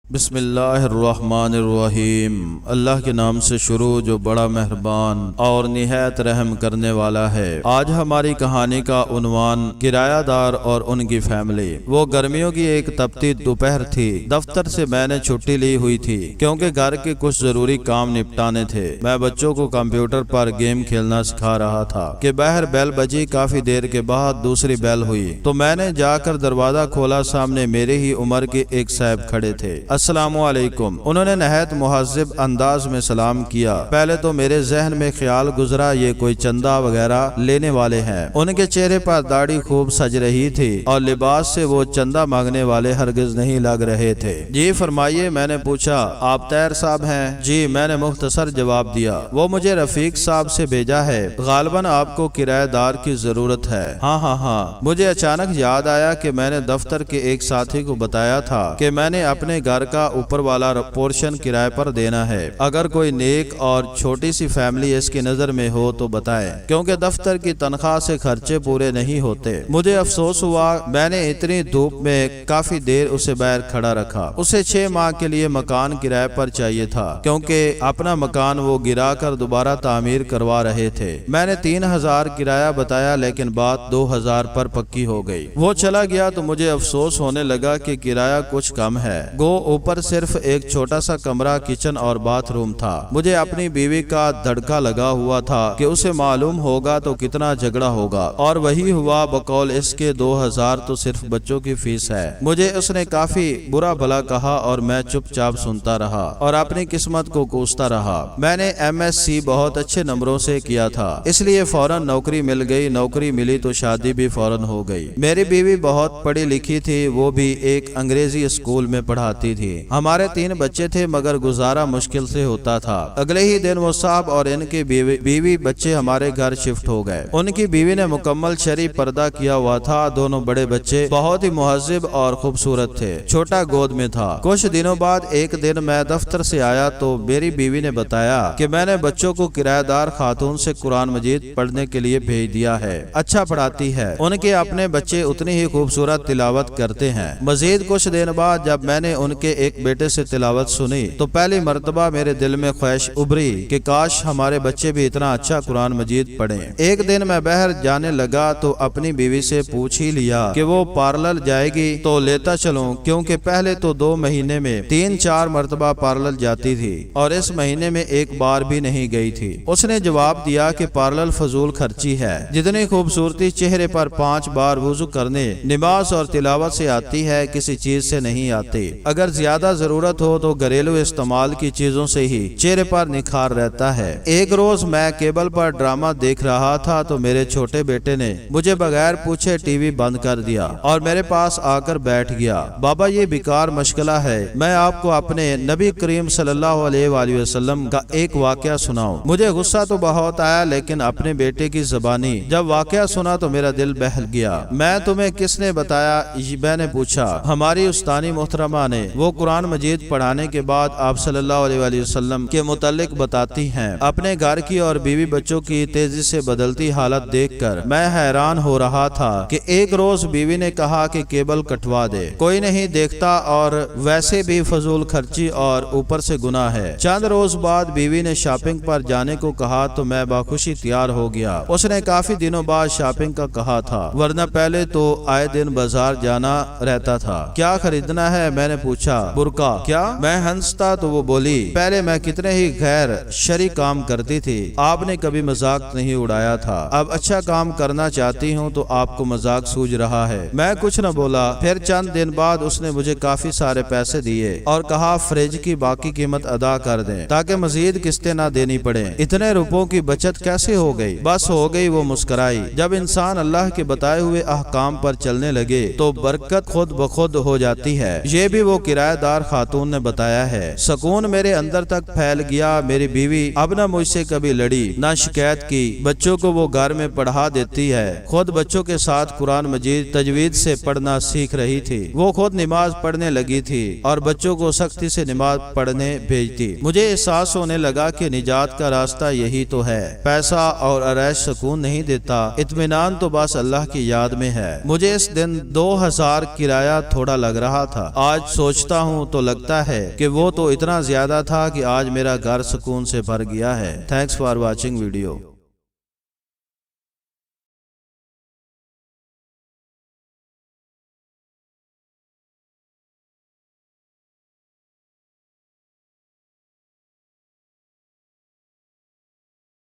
بسم اللہ الرحمن الرحیم۔ اللہ کے نام سے شروع جو بڑا مہربان اور نہایت رحم کرنے والا ہے۔ آج ہماری کہانی کا عنوان کرایہ دار اور ان کی فیملی۔ وہ گرمیوں کی ایک تپتی دوپہر تھی۔ دفتر سے میں نے چھٹی لی ہوئی تھی کیونکہ گھر کے کچھ ضروری کام نپٹانے تھے۔ میں بچوں کو کمپیوٹر پر گیم کھیلنا سکھا رہا تھا کہ باہر بیل بجی۔ کافی دیر کے بعد دوسری بیل ہوئی تو میں نے جا کر دروازہ کھولا۔ سامنے میرے ہی عمر کے ایک صاحب کھڑے تھے۔ السلام علیکم۔ انہوں نے نہایت مہذب انداز میں سلام کیا۔ پہلے تو میرے ذہن میں خیال گزرا یہ کوئی چندہ وغیرہ لینے والے ہیں۔ ان کے چہرے پر داڑھی خوب سج رہی تھی اور لباس سے وہ چندہ مانگنے والے ہرگز نہیں لگ رہے تھے۔ جی فرمائیے، میں نے پوچھا۔ آپ طاہر صاحب ہیں؟ جی، میں نے مختصر جواب دیا۔ وہ مجھے رفیق صاحب سے بھیجا ہے، غالباً آپ کو کرایہ دار کی ضرورت ہے۔ ہاں۔ مجھے اچانک یاد آیا کہ میں نے دفتر کے ایک ساتھی کو بتایا تھا کہ میں نے اپنے گھر کا اوپر والا پورشن کرائے پر دینا ہے۔ اگر کوئی نیک اور چھوٹی سی فیملی اس کی نظر میں ہو تو بتائیں، کیونکہ دفتر کی تنخواہ سے خرچے پورے نہیں ہوتے۔ مجھے افسوس ہوا میں نے اتنی دھوپ میں کافی دیر اسے باہر کھڑا رکھا۔ اسے 6 ماہ کے لیے مکان کرائے پر چاہیے تھا کیونکہ اپنا مکان وہ گرا کر دوبارہ تعمیر کروا رہے تھے۔ میں نے 3000 کرایہ بتایا لیکن بات 2000 پر پکی ہو گئی۔ وہ چلا گیا تو مجھے افسوس ہونے لگا کہ کرایہ کچھ کم ہے۔ گو اوپر صرف ایک چھوٹا سا کمرہ، کچن اور باتھ روم تھا۔ مجھے اپنی بیوی کا دھڑکا لگا ہوا تھا کہ اسے معلوم ہوگا تو کتنا جھگڑا ہوگا، اور وہی ہوا۔ بقول اس کے 2000 تو صرف بچوں کی فیس ہے۔ مجھے اس نے کافی برا بھلا کہا اور میں چپ چاپ سنتا رہا اور اپنی قسمت کو کوستا رہا۔ میں نے MSc بہت اچھے نمبروں سے کیا تھا، اس لیے فوراً نوکری مل گئی۔ نوکری ملی تو شادی بھی فوراً ہو گئی۔ میری بیوی بہت پڑھی لکھی تھی، وہ بھی ایک انگریزی اسکول میں پڑھاتی تھی۔ ہمارے 3 بچے تھے مگر گزارا مشکل سے ہوتا تھا۔ اگلے ہی دن وہ صاحب اور ان کے بیوی بچے ہمارے گھر شفٹ ہو گئے۔ ان کی بیوی نے مکمل شرعی پردہ کیا ہوا تھا۔ دونوں بڑے بچے بہت ہی مہذب اور خوبصورت تھے۔ چھوٹا گود میں تھا۔ کچھ دنوں بعد ایک دن میں دفتر سے آیا تو میری بیوی نے بتایا کہ میں نے بچوں کو کرایہ دار خاتون سے قرآن مجید پڑھنے کے لیے بھیج دیا ہے۔ اچھا پڑھاتی ہے۔ ان کے اپنے بچے اتنی ہی خوبصورت تلاوت کرتے ہیں۔ مزید کچھ دن بعد جب میں نے ان کے ایک بیٹے سے تلاوت سنی تو پہلی مرتبہ میرے دل میں خواہش ابھری کہ کاش ہمارے بچے بھی اتنا اچھا قرآن مجید پڑھیں۔ ایک دن میں باہر جانے لگا تو اپنی بیوی سے پوچھ ہی لیا کہ وہ پارلر جائے گی تو لیتا چلوں، کیونکہ پہلے تو 2 مہینے میں 3-4 مرتبہ پارلر جاتی تھی اور اس مہینے میں ایک بار بھی نہیں گئی تھی۔ اس نے جواب دیا کہ پارلر فضول خرچی ہے۔ جتنی خوبصورتی چہرے پر 5 بار وضو کرنے، نماز اور تلاوت سے آتی ہے، کسی چیز سے نہیں آتی۔ اگر زیادہ ضرورت ہو تو گھریلو استعمال کی چیزوں سے ہی چہرے پر نکھار رہتا ہے۔ ایک روز میں کیبل پر ڈرامہ دیکھ رہا تھا تو میرے چھوٹے بیٹے نے مجھے بغیر پوچھے ٹی وی بند کر دیا اور میرے پاس آ کر بیٹھ گیا۔ بابا یہ بیکار مشغلہ ہے، میں آپ کو اپنے نبی کریم صلی اللہ علیہ وآلہ وسلم کا ایک واقعہ سناؤں۔ مجھے غصہ تو بہت آیا لیکن اپنے بیٹے کی زبانی جب واقعہ سنا تو میرا دل بہل گیا۔ میں تمہیں کس نے بتایا؟ میں نے پوچھا۔ ہماری استانی محترمہ نے۔ وہ قرآن مجید پڑھانے کے بعد آپ صلی اللہ علیہ وآلہ وسلم کے متعلق بتاتی ہیں۔ اپنے گھر کی اور بیوی بچوں کی تیزی سے بدلتی حالت دیکھ کر میں حیران ہو رہا تھا کہ ایک روز بیوی نے کہا کہ کیبل کٹوا دے، کوئی نہیں دیکھتا اور ویسے بھی فضول خرچی اور اوپر سے گناہ ہے۔ چند روز بعد بیوی نے شاپنگ پر جانے کو کہا تو میں باخوشی تیار ہو گیا۔ اس نے کافی دنوں بعد شاپنگ کا کہا تھا، ورنہ پہلے تو آئے دن بازار جانا رہتا تھا۔ کیا خریدنا ہے؟ میں نے پوچھا۔ برقع۔ کیا؟ میں ہنستا تو وہ بولی، پہلے میں کتنے ہی غیر شرعی کام کرتی تھی، آپ نے کبھی مذاق نہیں اڑایا تھا۔ اب اچھا کام کرنا چاہتی ہوں تو آپ کو مذاق سوجھ رہا ہے۔ میں کچھ نہ بولا۔ پھر چند دن بعد اس نے مجھے کافی سارے پیسے دیے اور کہا فریج کی باقی قیمت ادا کر دیں تاکہ مزید قسطیں نہ دینی پڑیں۔ اتنے روپوں کی بچت کیسے ہو گئی؟ بس ہو گئی۔ وہ مسکرائی۔ جب انسان اللہ کے بتائے ہوئے احکام پر چلنے لگے تو برکت خود بخود ہو جاتی ہے۔ یہ بھی وہ کرایہ دار خاتون نے بتایا ہے۔ سکون میرے اندر تک پھیل گیا۔ میری بیوی اب نہ مجھ سے کبھی لڑی نہ شکایت کی۔ بچوں کو وہ گھر میں پڑھا دیتی ہے، خود بچوں کے ساتھ قرآن مجید تجوید سے پڑھنا سیکھ رہی تھی۔ وہ خود نماز پڑھنے لگی تھی اور بچوں کو سختی سے نماز پڑھنے بھیجتی۔ مجھے احساس ہونے لگا کہ نجات کا راستہ یہی تو ہے۔ پیسہ اور عیش سکون نہیں دیتا، اطمینان تو بس اللہ کی یاد میں ہے۔ مجھے اس دن 2000 کرایہ تھوڑا لگ رہا تھا۔ آج سوچتا سوچتا ہوں تو لگتا ہے کہ وہ تو اتنا زیادہ تھا کہ آج میرا گھر سکون سے بھر گیا ہے۔ Thanks for watching video.